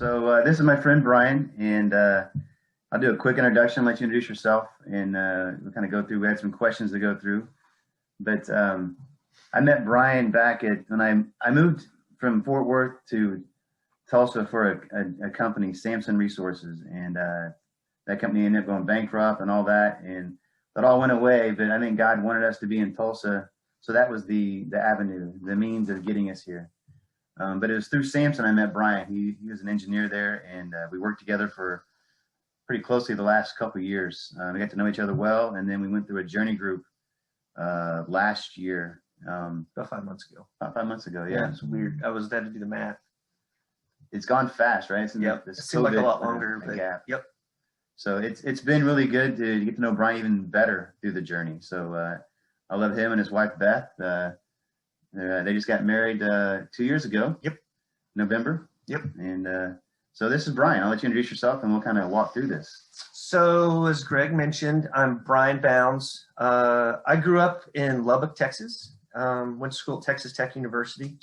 This is my friend Brian, and I'll do a quick introduction, let you introduce yourself, and we'll kind of go through. We had some questions to go through, but I met Brian back at when I moved from Fort Worth to Tulsa for a company, Samson Resources, and that company ended up going bankrupt and all that, and that all went away. But I think God wanted us to be in Tulsa, so that was the avenue, the means of getting us here. But it was through Samson I met Brian. He was an engineer there, and we worked together for pretty closely the last couple of years. We got to know each other well, and then we went through a journey group last year. About 5 months ago. About 5 months ago, yeah. Yeah, it's weird. I had to do the math. It's gone fast, right? Yep. It seemed like a lot longer, but gap. Yep. So it's been really good to get to know Brian even better through the journey. So I love him and his wife Beth. They just got married 2 years ago. Yep. November. Yep. And so this is Brian. I'll let you introduce yourself, and we'll kind of walk through this. So as Greg mentioned, I'm Brian Bounds. I grew up in Lubbock, Texas. Went to school at Texas Tech University.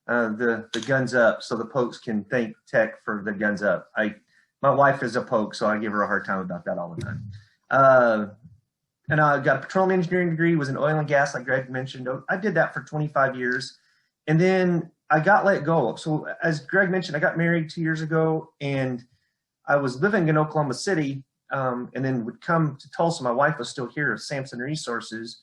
The guns up, so the Pokes can thank Tech for the guns up. My wife is a Poke, so I give her a hard time about that all the time. And I got a petroleum engineering degree, was in oil and gas, like Greg mentioned. I did that for 25 years. And then I got let go. So as Greg mentioned, I got married 2 years ago, and I was living in Oklahoma City, and then would come to Tulsa. My wife was still here at Samson Resources,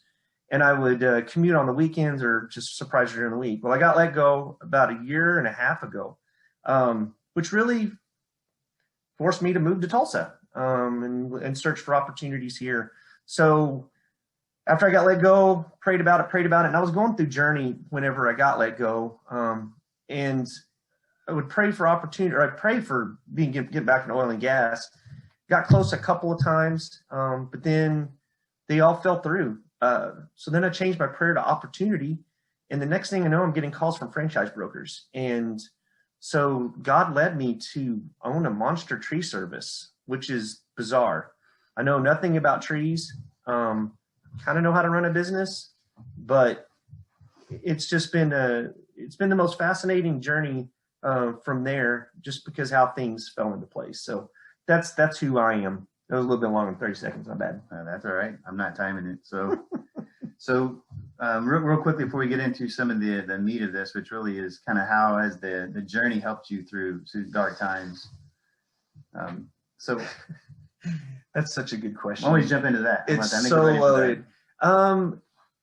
and I would commute on the weekends or just surprise her during the week. Well, I got let go about a year and a half ago, which really forced me to move to Tulsa and search for opportunities here. So after I got let go, prayed about it, and I was going through journey whenever I got let go, and I would pray for opportunity, or I'd pray for get back in oil and gas. Got close a couple of times, but then they all fell through. So then I changed my prayer to opportunity, and the next thing I know, I'm getting calls from franchise brokers. And so God led me to own a monster tree service, which is bizarre. I know nothing about trees, kind of know how to run a business, but it's just been the most fascinating journey from there, just because how things fell into place. So that's who I am. That was a little bit longer than 30 seconds. Not bad. That's all right. I'm not timing it. So real quickly before we get into some of the meat of this, which really is kind of how has the journey helped you through dark times. So that's such a good question. Always jump into that. It's so loaded.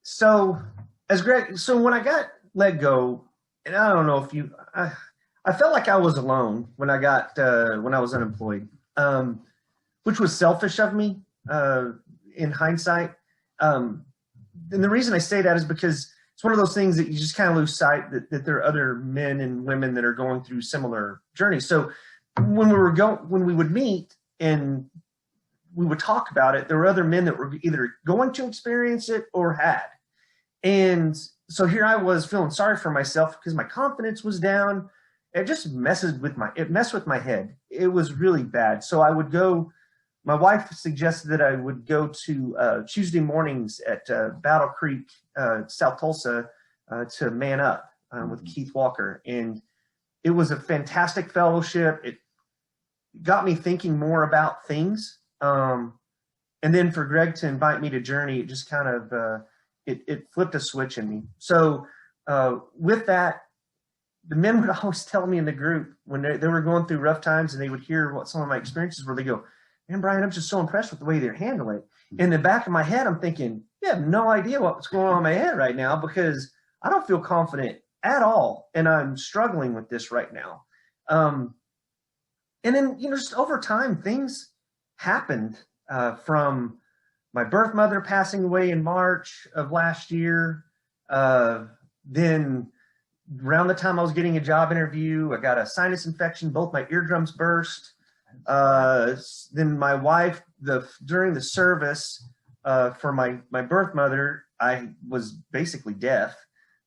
So when I got let go, and I don't know if I felt like I was alone when I was unemployed, which was selfish of me in hindsight. And the reason I say that is because it's one of those things that you just kind of lose sight that there are other men and women that are going through similar journeys. So when we would meet and we would talk about it, there were other men that were either going to experience it or had. And so here I was feeling sorry for myself because my confidence was down. It just messed with my head. It was really bad. So I would go. My wife suggested that I would go to Tuesday mornings at Battle Creek, South Tulsa, to Man Up with Keith Walker. And it was a fantastic fellowship. It got me thinking more about things. And then for Greg to invite me to Journey, it just kind of, it flipped a switch in me. So with that, the men would always tell me in the group when they were going through rough times, and they would hear what some of my experiences were, they go, "Man, Brian, I'm just so impressed with the way they're handling it." In the back of my head, I'm thinking, you have no idea what's going on in my head right now, because I don't feel confident at all, and I'm struggling with this right now. And then, just over time, things happened from my birth mother passing away in March of last year. Then around the time I was getting a job interview, I got a sinus infection. Both my eardrums burst. Then my wife, during the service for my birth mother, I was basically deaf.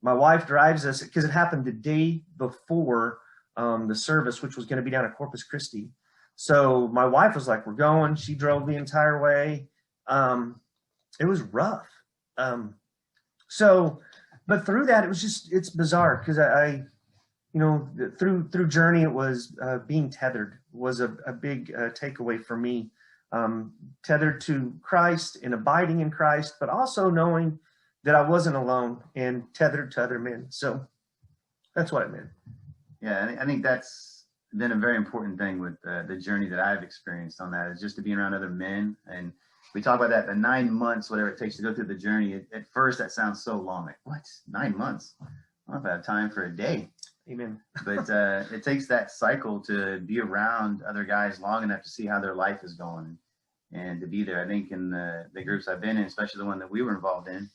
My wife drives us, because it happened the day before the service, which was going to be down at Corpus Christi. So my wife was like, "We're going." She drove the entire way. It was rough. But through that, it's bizarre, because I through Journey, it was being tethered was a big takeaway for me. Tethered to Christ and abiding in Christ, but also knowing that I wasn't alone and tethered to other men. So that's what it meant. Yeah, I think that's been a very important thing with the journey that I've experienced on that, is just to be around other men. And we talk about that, the 9 months, whatever it takes to go through the journey. At first, that sounds so long. Like, what? 9 months? I don't know if I have time for a day. Amen. But it takes that cycle to be around other guys long enough to see how their life is going and to be there. I think in the groups I've been in, especially the one that we were involved in,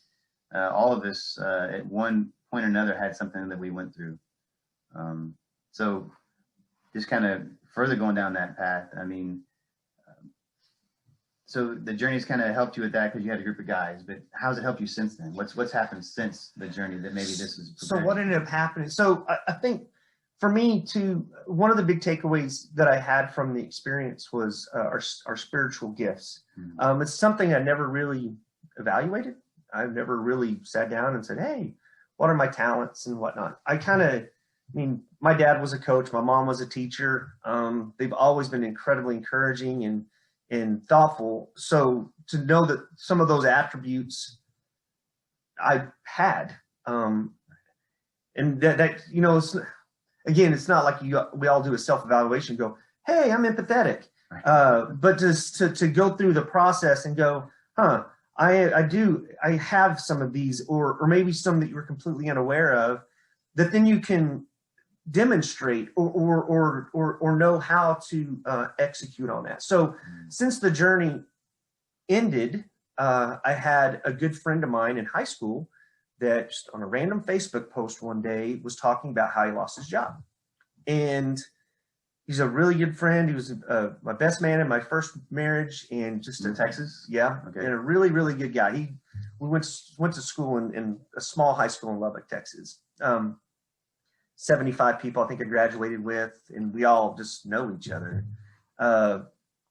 all of us at one point or another had something that we went through. So just kind of further going down that path, I mean, so the journey's kind of helped you with that because you had a group of guys, but how's it helped you since then? What's happened since the journey that maybe this is? So what ended up happening? So I think for me too, one of the big takeaways that I had from the experience was our spiritual gifts. Mm-hmm. It's something I never really evaluated. I've never really sat down and said, hey, what are my talents and whatnot? My dad was a coach. My mom was a teacher. They've always been incredibly encouraging and thoughtful. So to know that some of those attributes I had, and that it's not like we all do a self-evaluation, go, hey, I'm empathetic. But just to go through the process and go, I have some of these, or maybe some that you were completely unaware of, that then you can demonstrate or know how to execute on that. So since the journey ended, I had a good friend of mine in high school that just on a random Facebook post one day was talking about how he lost his job. And he's a really good friend. He was my best man in my first marriage, and just in Texas. Yeah. Okay. And a really, really good guy. We went to school in a small high school in Lubbock, Texas. 75 people I think I graduated with, and we all just know each other.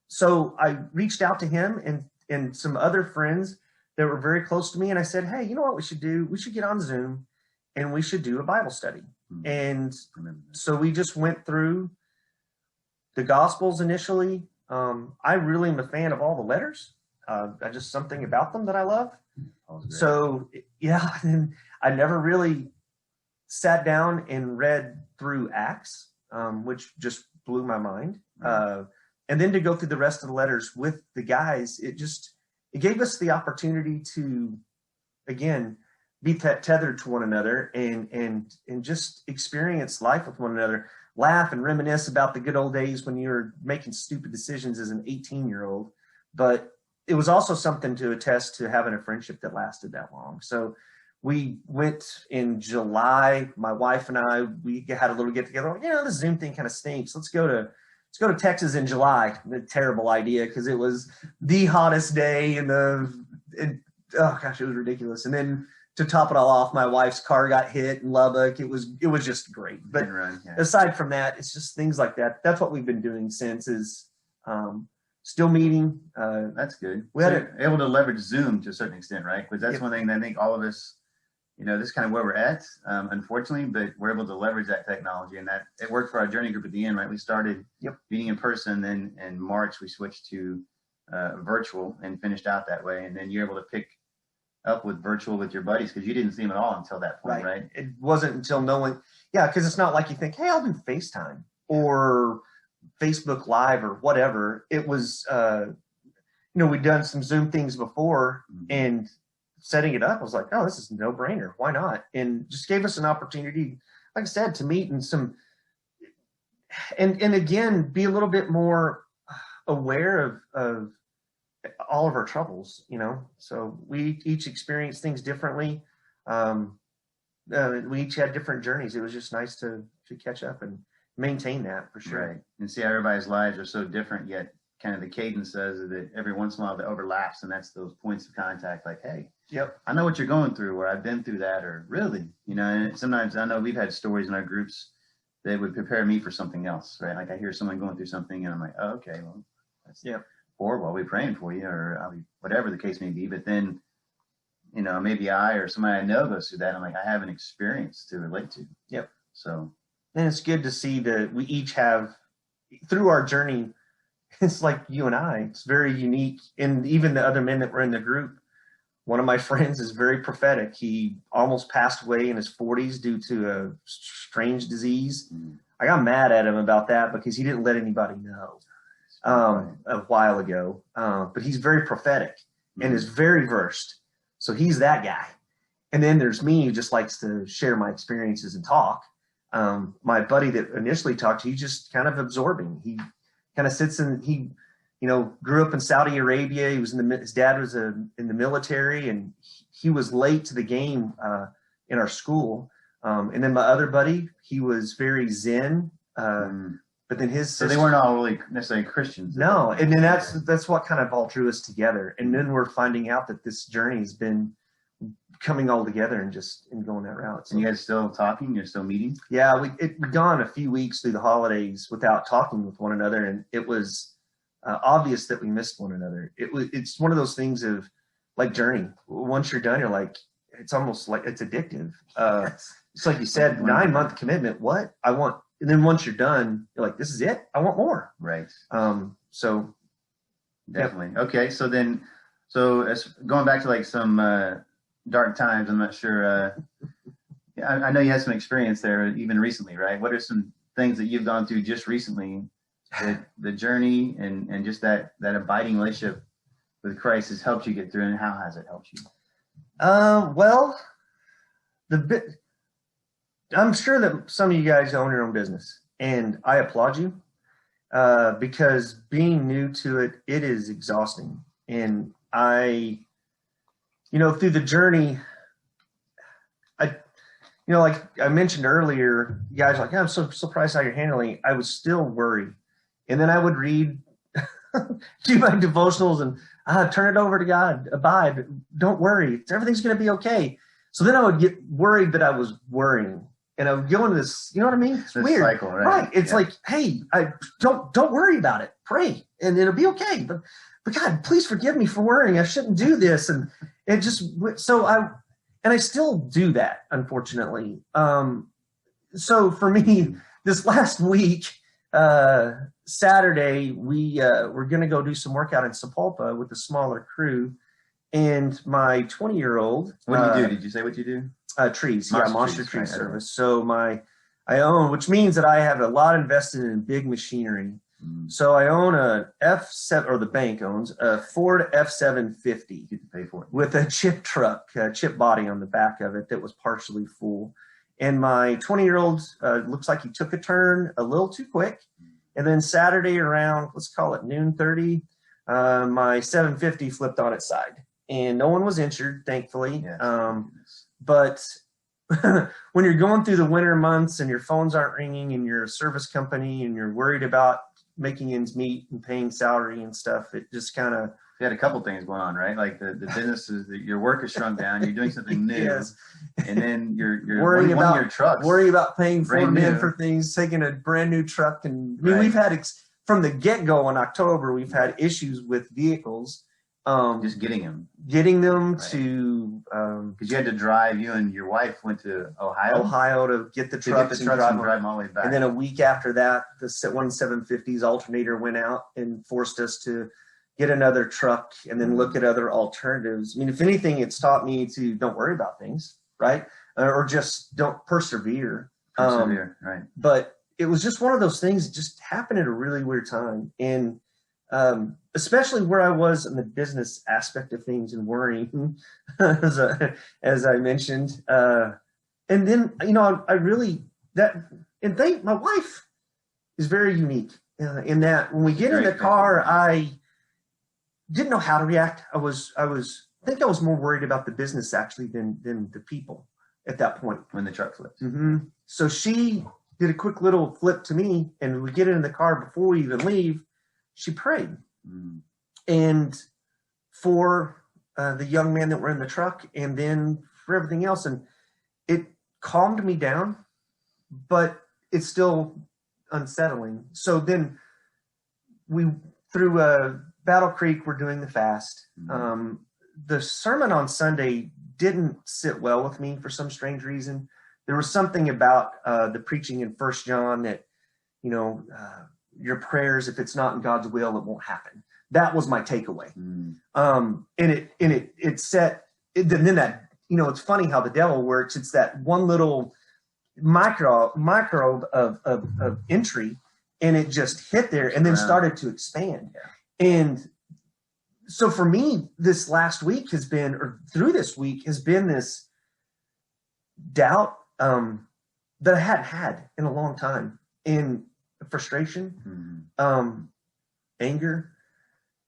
So I reached out to him and some other friends that were very close to me, and I said, hey, you know what we should do? We should get on Zoom and we should do a Bible study. Mm-hmm. And so we just went through the Gospels initially. I really am a fan of all the letters. I just something about them that I love. So yeah, and I never really sat down and read through Acts, which just blew my mind. And then to go through the rest of the letters with the guys, it gave us the opportunity to, again, be tethered to one another and just experience life with one another, laugh and reminisce about the good old days when you were making stupid decisions as an 18-year-old. But it was also something to attest to having a friendship that lasted that long. So we went in July, my wife and I, we had a little get together. The Zoom thing kind of stinks. Let's go to Texas in July. A terrible idea because it was the hottest day oh gosh, it was ridiculous. And then to top it all off, my wife's car got hit in Lubbock. It was just great. But aside from that, it's just things like that. That's what we've been doing since is still meeting. That's good. We're able to leverage Zoom to a certain extent, right? Because that's one thing that I think all of us, this is kind of where we're at, unfortunately, but we're able to leverage that technology, and that it worked for our journey group at the end, right? We started meeting in person, then in March we switched to virtual and finished out that way, and then you're able to pick up with virtual with your buddies because you didn't see them at all until that point, right? It wasn't until because it's not like you think, hey, I'll do FaceTime or Facebook Live or whatever. It was, we'd done some Zoom things before, and setting it up, I was like, oh, this is a no-brainer. Why not? And just gave us an opportunity, like I said, to meet and and again, be a little bit more aware of all of our troubles, So we each experienced things differently. We each had different journeys. It was just nice to catch up and maintain that for sure. Right. And see how everybody's lives are so different, yet kind of the cadence says that every once in a while that overlaps, and that's those points of contact, like, hey, I know what you're going through, or I've been through that, or really, and sometimes I know we've had stories in our groups that would prepare me for something else, right? Like I hear someone going through something and I'm like, oh, okay, well, that's or I'll be praying for you, or I'll be whatever the case may be. But then, maybe I or somebody I know goes through that. I'm like, I have an experience to relate to. Yep. So And it's good to see that we each have, through our journey, it's like you and I, it's very unique. And even the other men that were in the group, one of my friends is very prophetic. He almost passed away in his 40s due to a strange disease. I got mad at him about that because he didn't let anybody know a while ago. But he's very prophetic and is very versed. So he's that guy. And then there's me who just likes to share my experiences and talk. My buddy that initially talked, he's just kind of absorbing. He kind of sits in, he, grew up in Saudi Arabia. He was his dad was in the military, and he was late to the game in our school. And then my other buddy, he was very Zen. But then his sister, so they weren't all really necessarily Christians. No, and then that's what kind of all drew us together. And then we're finding out that this journey has been coming all together and going that route. So, and you guys still talking? You're still meeting? Yeah, we've gone a few weeks through the holidays without talking with one another, and it was obvious that we missed one another. It's one of those things of like journey. Once you're done, you're like, it's almost like it's addictive. It's like you said, 9-month commitment. What I want, and then once you're done, you're like, this is it. I want more. Right. So definitely. Yep. Okay. So as going back to like some dark times, I'm not sure. I know you had some experience there even recently, right? What are some things that you've gone through just recently, that the journey and just that abiding relationship with Christ has helped you get through, and how has it helped you? Well, I'm sure that some of you guys own your own business, and I applaud you because being new to it, it is exhausting. And through the journey, like I mentioned earlier, you guys are like, I'm so surprised how you're handling it. I was still worried. And then I would read, do my devotionals and turn it over to God, abide, don't worry, everything's going to be okay. So then I would get worried that I was worrying. And I would go into this, you know what I mean? It's this weird. Cycle, right? It's like, hey, don't worry about it. Pray, and it'll be okay. But God, please forgive me for worrying. I shouldn't do this. And it just, I still do that, unfortunately. So for me, this last week, Saturday, we're going to go do some workout in Sapulpa with a smaller crew. And my 20-year-old. What do you do? Did you say what you do? Trees. Monster tree service. So I own, which means that I have a lot invested in big machinery. So I own a F7, or the bank owns a Ford F750 pay for it with a chip truck, chip body on the back of it that was partially full. And my 20-year-old looks like he took a turn a little too quick. And then Saturday around, let's call it 12:30, my 750 flipped on its side. And no one was injured, thankfully. Yes. But when you're going through the winter months and your phones aren't ringing and you're a service company and you're worried about making ends meet and paying salary and stuff, it just kind of... You had a couple things going on, right? Like the businesses, your work is shrunk down. You're doing something new, yes. And then you're worrying about your trucks. Worrying about paying $4 for things, taking a brand new truck, and I mean, we've had from the get go in October, we've had issues with vehicles. Just getting them right. To because you had to drive. You and your wife went to Ohio to get the trucks and drive them all the way back. And then a week after that, the 750's alternator went out and forced us to get another truck and then look at other alternatives. I mean, if anything, it's taught me to don't worry about things, right? Or just don't persevere. Right. But it was just one of those things that just happened at a really weird time. And especially where I was in the business aspect of things and worrying, as I mentioned. And then, I really, my wife is very unique in that when we get in the car, I didn't know how to react. I think I was more worried about the business actually than the people at that point. When the truck flipped. Mm-hmm. So she did a quick little flip to me, and we get in the car before we even leave. She prayed. And for the young man that were in the truck, and then for everything else. And it calmed me down, but it's still unsettling. So then through Battle Creek, we're doing the fast. The sermon on Sunday didn't sit well with me for some strange reason. there was something about the preaching in First John that, your prayers, if it's not in God's will, it won't happen. That was my takeaway. And it set, then that, it's funny how the devil works. It's that one little microbe of entry, and it just hit there and then started to expand. Yeah. And so for me, this last week has been, or through this week has been this doubt that I hadn't had in a long time, in frustration, anger.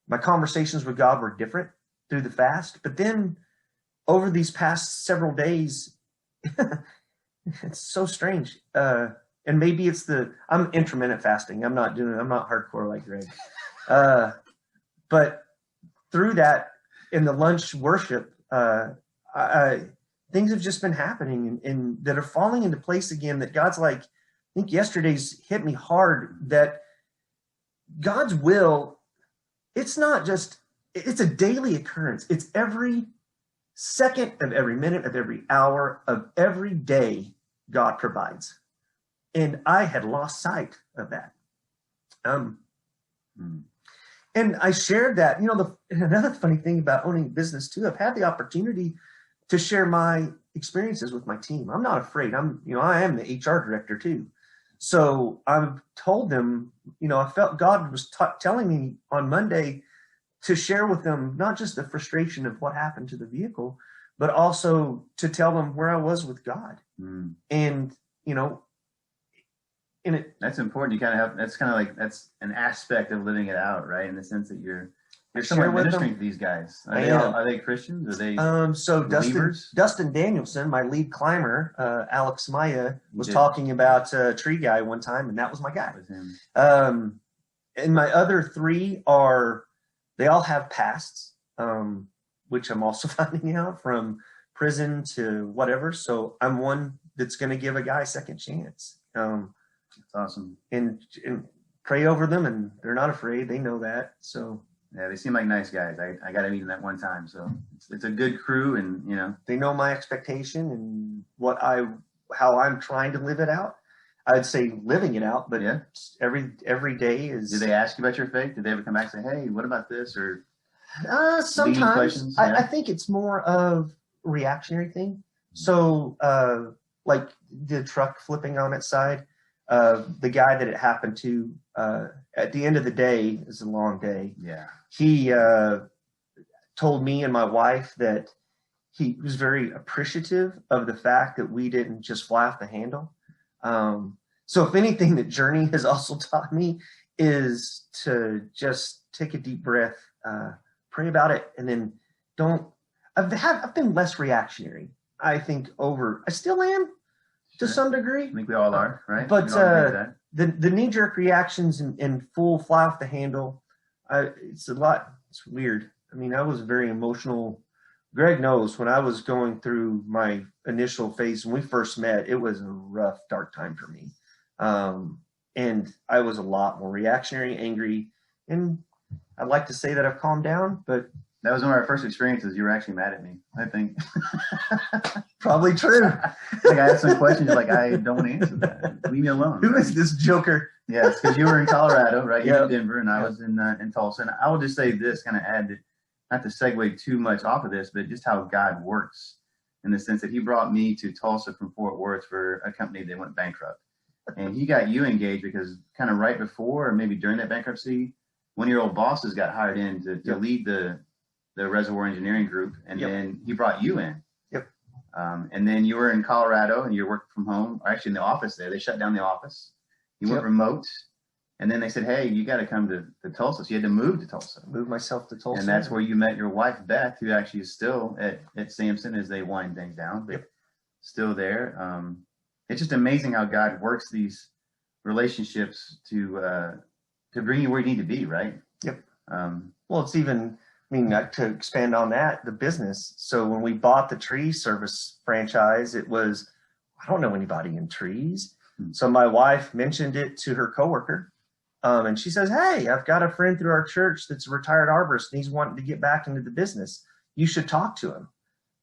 My conversations with God were different through the fast, but then over these past several days, it's so strange. And maybe it's I'm intermittent fasting. I'm not hardcore like Greg. But through that, in the lunch worship, things have just been happening and that are falling into place again, that God's like, I think yesterday's hit me hard, that God's will, it's not just, it's a daily occurrence. It's every second of every minute of every hour of every day God provides. And I had lost sight of that. And I shared that, another funny thing about owning a business too, I've had the opportunity to share my experiences with my team. I'm not afraid. I am the HR director too. So I've told them, I felt God was telling me on Monday to share with them, not just the frustration of what happened to the vehicle, but also to tell them where I was with God. And, that's important. You kind of have, that's an aspect of living it out, right? In the sense that you're somewhat ministering to these guys. Are they Christians? Are they so believers? Dustin Danielson, my lead climber, Alex Maya, was talking about Tree Guy one time, and that was my guy. And my other three they all have pasts, which I'm also finding out, from prison to whatever. So I'm one that's going to give a guy a second chance. That's awesome. And pray over them, and they're not afraid. They know that. So yeah, they seem like nice guys. I got to meet them that one time. So it's a good crew, and they know my expectation and how I'm trying to live it out. I'd say living it out, but yeah, every day is. Did they ask you about your faith? Did they ever come back and say, "Hey, what about this?" Or sometimes I think it's more of a reactionary thing. So like the truck flipping on its side, the guy that it happened to, at the end of the day, is a long day. Yeah. He told me and my wife that he was very appreciative of the fact that we didn't just fly off the handle. So if anything that Journey has also taught me is to just take a deep breath, pray about it, and then I've been less reactionary. I think I still am to some degree. I think we all are, right? But the knee-jerk reactions and full fly off the handle, it's weird. I mean, I was very emotional. Greg knows when I was going through my initial phase when we first met, it was a rough, dark time for me. And I was a lot more reactionary, angry, and I'd like to say that I've calmed down, but that was one of our first experiences. You were actually mad at me, I think. Probably true. I had some questions like, I don't want to answer that. Leave me alone. Who is this joker? Yes, because you were in Colorado, right? You're in Denver, and I was in Tulsa. And I will just say this, kind of add, not to segue too much off of this, but just how God works in the sense that he brought me to Tulsa from Fort Worth for a company that went bankrupt. And he got you engaged because kind of right before, or maybe during that bankruptcy, one of your old bosses got hired in to lead the reservoir engineering group, and then he brought you in. And then you were in Colorado and you're working from home, or actually in the office there. They shut down the office. You went remote, and then they said, "Hey, you got to come to Tulsa." So you had to move to Tulsa. Move myself to Tulsa. And that's where you met your wife, Beth, who actually is still at Samson as they wind things down, but still there. It's just amazing how God works these relationships to bring you where you need to be, right? Well, it's even, to expand on that, the business. So when we bought the tree service franchise, it was, I don't know anybody in trees. So my wife mentioned it to her coworker. And she says, "Hey, I've got a friend through our church that's a retired arborist and he's wanting to get back into the business. You should talk to him."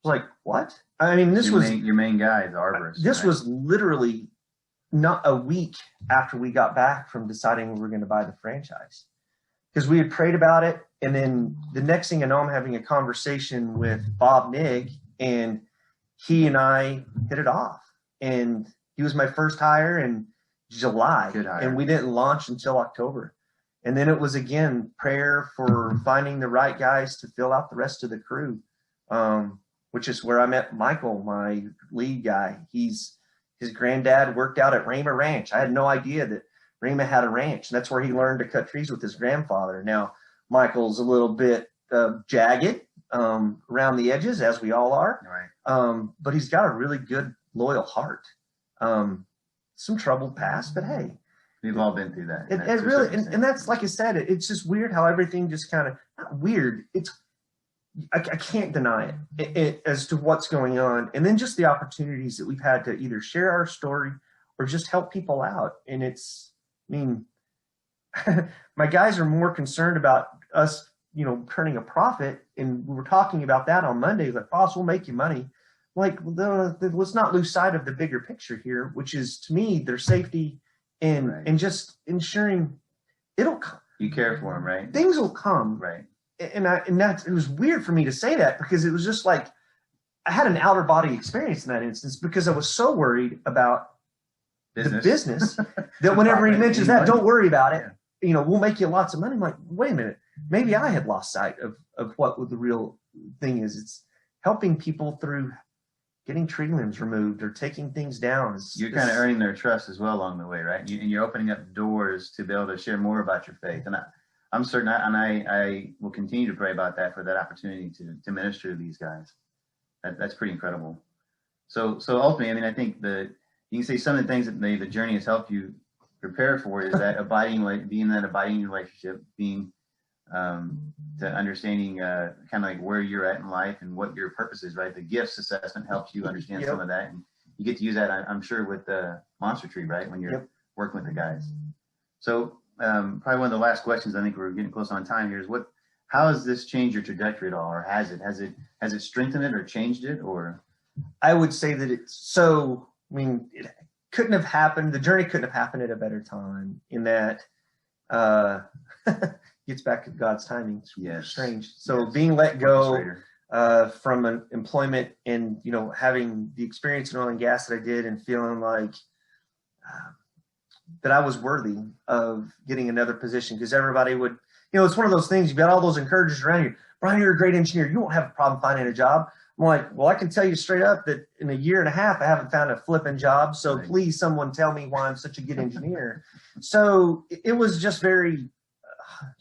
was like, what? I mean, this was your main guy, the arborist. This right? was literally not a week after we got back from deciding we were going to buy the franchise, because we had prayed about it. And then the next thing I know, I'm having a conversation with Bob Nigg, and he and I hit it off. And he was my first hire in July, and we didn't launch until October. And then it was, again, prayer for finding the right guys to fill out the rest of the crew, which is where I met Michael, my lead guy. His granddad worked out at Rama Ranch. I had no idea that Rama had a ranch, and that's where he learned to cut trees with his grandfather. Now, Michael's a little bit jagged around the edges, as we all are, right. But he's got a really good, loyal heart. Some troubled past, but hey. We've all been through that. It really, and that's, like I said, it's just weird how everything just kind of, not weird, I can't deny it as to what's going on. And then just the opportunities that we've had to either share our story or just help people out. And my guys are more concerned about us, turning a profit. And we were talking about that on Monday, like, boss, we'll make you money. Like, let's not lose sight of the bigger picture here, which is, to me, their safety and just ensuring it'll come. You care for them, right? Things will come. Right. And it was weird for me to say that, because it was just like I had an outer body experience in that instance, because I was so worried about the business that whenever he mentions that, don't worry about it. Yeah. We'll make you lots of money. I'm like, wait a minute, maybe I had lost sight of what the real thing is. It's helping people through getting tree limbs removed or taking things down. You're kind of earning their trust as well along the way, right? And you're opening up doors to be able to share more about your faith. And I'm certain, and I will continue to pray about that, for that opportunity to minister to these guys. That's pretty incredible. So ultimately, I think you can say some of the things that the journey has helped you prepare for is that being in that abiding relationship, being to understanding kind of like where you're at in life and what your purpose is, right? The gifts assessment helps you understand some of that, and you get to use that, I'm sure, with the Monster Tree, right? When you're working with the guys. So probably one of the last questions, I think we're getting close on time here, is how has this changed your trajectory at all, or has it strengthened it or changed it? Or I would say that it couldn't have happened. The journey couldn't have happened at a better time, in that gets back to God's timing. It's strange. So being let go from an employment and, having the experience in oil and gas that I did, and feeling like that I was worthy of getting another position, because everybody would, it's one of those things, you've got all those encouragers around you. Brian, you're a great engineer. You won't have a problem finding a job. I'm like, well, I can tell you straight up that in a year and a half, I haven't found a flipping job. So please, someone tell me why I'm such a good engineer. So it was just very,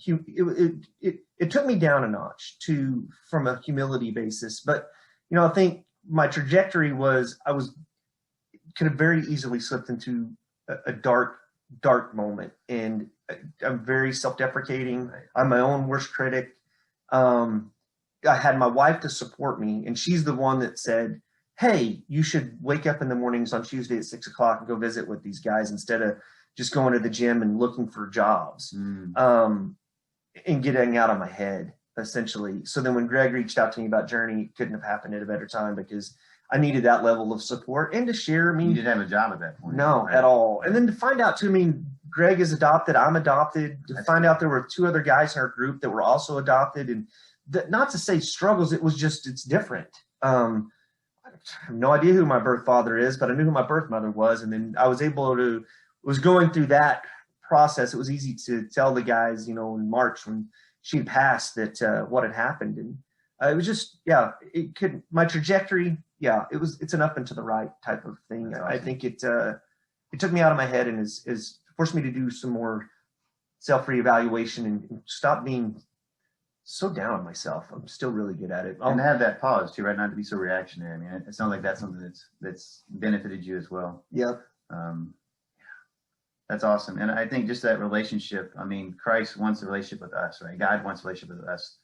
it took me down a notch from a humility basis. But, I think my trajectory could have very easily slipped into a dark moment. And I'm very self-deprecating. I'm my own worst critic. I had my wife to support me, and she's the one that said, hey, you should wake up in the mornings on Tuesday at 6 o'clock and go visit with these guys instead of just going to the gym and looking for jobs, and getting out of my head, essentially. So then when Greg reached out to me about Journey, it couldn't have happened at a better time, because I needed that level of support and to share. You didn't have a job at that point. No, right? At all. And then to find out too, Greg is adopted, I'm adopted. To find out there were 2 other guys in our group that were also adopted, and not to say struggles, it's different. I have no idea who my birth father is, but I knew who my birth mother was. And then I was going through that process. It was easy to tell the guys, in March when she passed, that what had happened. And it was just, my trajectory, it's an up and to the right type of thing. Awesome. I think it took me out of my head and is forced me to do some more self-reevaluation and stop being so down on myself. I'm still really good at it. And have that pause too, right? Not to be so reactionary. It sounds like that's something that's benefited you as well. Yep. That's awesome. And I think just that relationship, Christ wants a relationship with us, right? God wants a relationship with us.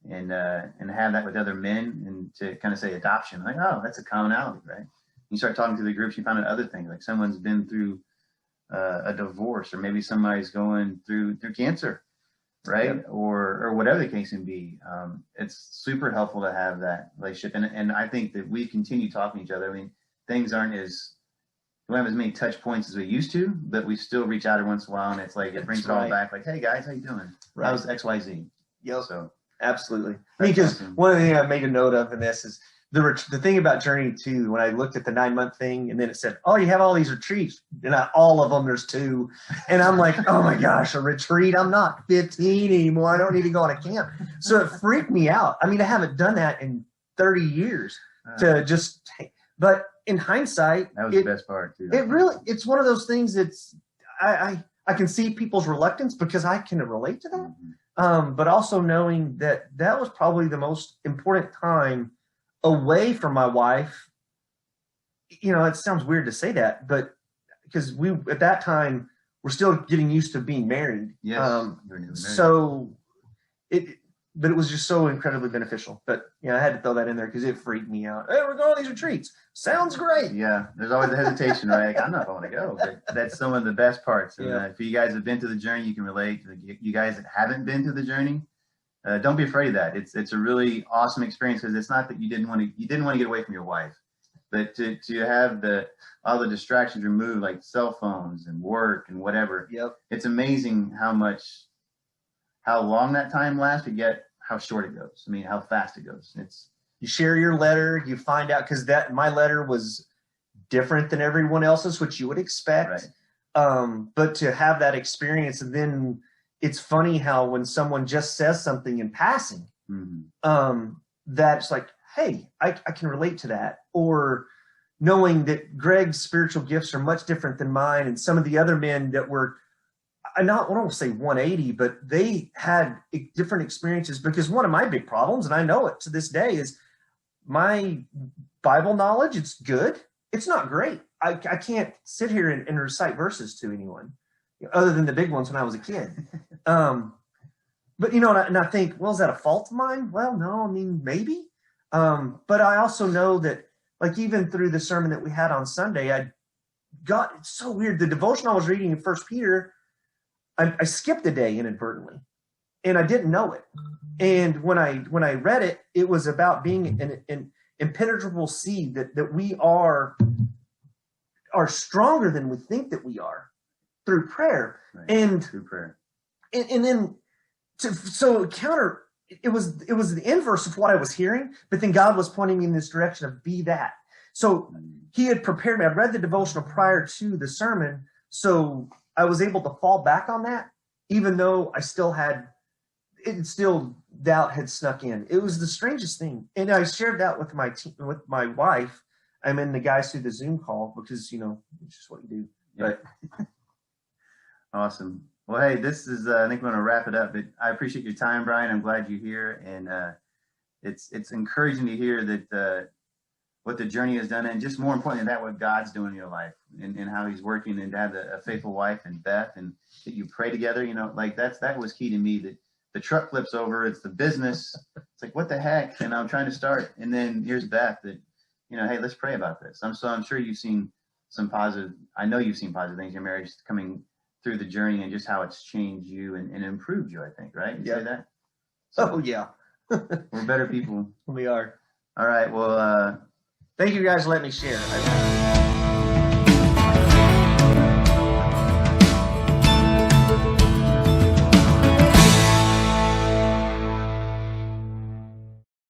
And have that with other men, and to kind of say adoption, like, oh, that's a commonality, right? You start talking to the groups, you find out other things, like someone's been through a divorce, or maybe somebody's going through cancer. right? Yep. Or whatever the case can be. It's super helpful to have that relationship. And I think that we continue talking to each other. I mean, things aren't we don't have as many touch points as we used to, but we still reach out every once in a while, and it's like, it brings it all back. Like, hey guys, how you doing? Right. How's XYZ? Yep. So absolutely. Because awesome. one of the things I made a note of in this is the thing about Journey 2, when I looked at the 9-month thing and then it said, oh, you have all these retreats, and all of them, there's 2. And I'm like, oh my gosh, a retreat? I'm not 15 anymore. I don't need to go on a camp. So it freaked me out. I mean, I haven't done that in 30 years but in hindsight, that was the best part too. It's one of those things that's, I can see people's reluctance because I can relate to that. Mm-hmm. But also knowing that was probably the most important time away from my wife. You know, it sounds weird to say that, but because we, at that time, we're still getting used to being married. Yes. But it was just so incredibly beneficial. But I had to throw that in there because it freaked me out. Hey, we're going on these retreats. Sounds great. Yeah, there's always the hesitation, right? Like, I'm not going to go. But that's some of the best parts. And if you guys have been to the journey, you can relate. You guys that haven't been to the journey, don't be afraid of that. It's a really awesome experience because it's not that you didn't want to get away from your wife, but to have all the distractions removed, like cell phones and work and whatever. Yep. It's amazing how long that time lasts, but yet how short it goes. I mean, how fast it goes. You share your letter, you find out, because my letter was different than everyone else's, which you would expect. Right. But to have that experience, and then it's funny how when someone just says something in passing, that's like, hey, I can relate to that. Or knowing that Greg's spiritual gifts are much different than mine, and some of the other men that were, I don't want to say 180, but they had different experiences. Because one of my big problems, and I know it to this day, is my Bible knowledge. It's good. It's not great. I can't sit here and recite verses to anyone other than the big ones when I was a kid. But and I think, well, is that a fault of mine? Well, no, I mean, maybe. But I also know that, like, even through the sermon that we had on Sunday, it's so weird. The devotion I was reading in 1 Peter, I skipped a day inadvertently, and I didn't know it. And when I read it, it was about being an impenetrable seed, that we are stronger than we think that we are through prayer. Right. And through prayer. And then it was the inverse of what I was hearing, but then God was pointing me in this direction of be that. So he had prepared me. I'd read the devotional prior to the sermon, so I was able to fall back on that, even though doubt had snuck in. It was the strangest thing. And I shared that with my wife. I'm in the guys through the Zoom call because, it's just what you do. Yeah. But awesome. Well, hey, this is, I think we're going to wrap it up, but I appreciate your time, Brian. I'm glad you're here. And it's encouraging to hear that what the journey has done, and just more importantly than that, what God's doing in your life and how he's working, and to have a faithful wife and Beth, and that you pray together, like that was key to me, that the truck flips over, it's the business. It's like, what the heck? And I'm trying to start. And then here's Beth that, hey, let's pray about this. I'm sure you've seen I know you've seen positive things in your marriage coming through the journey, and just how it's changed you and improved you, I think, right? You say that? So, yeah. We're better people. We are. All right. Well, thank you guys for letting me share.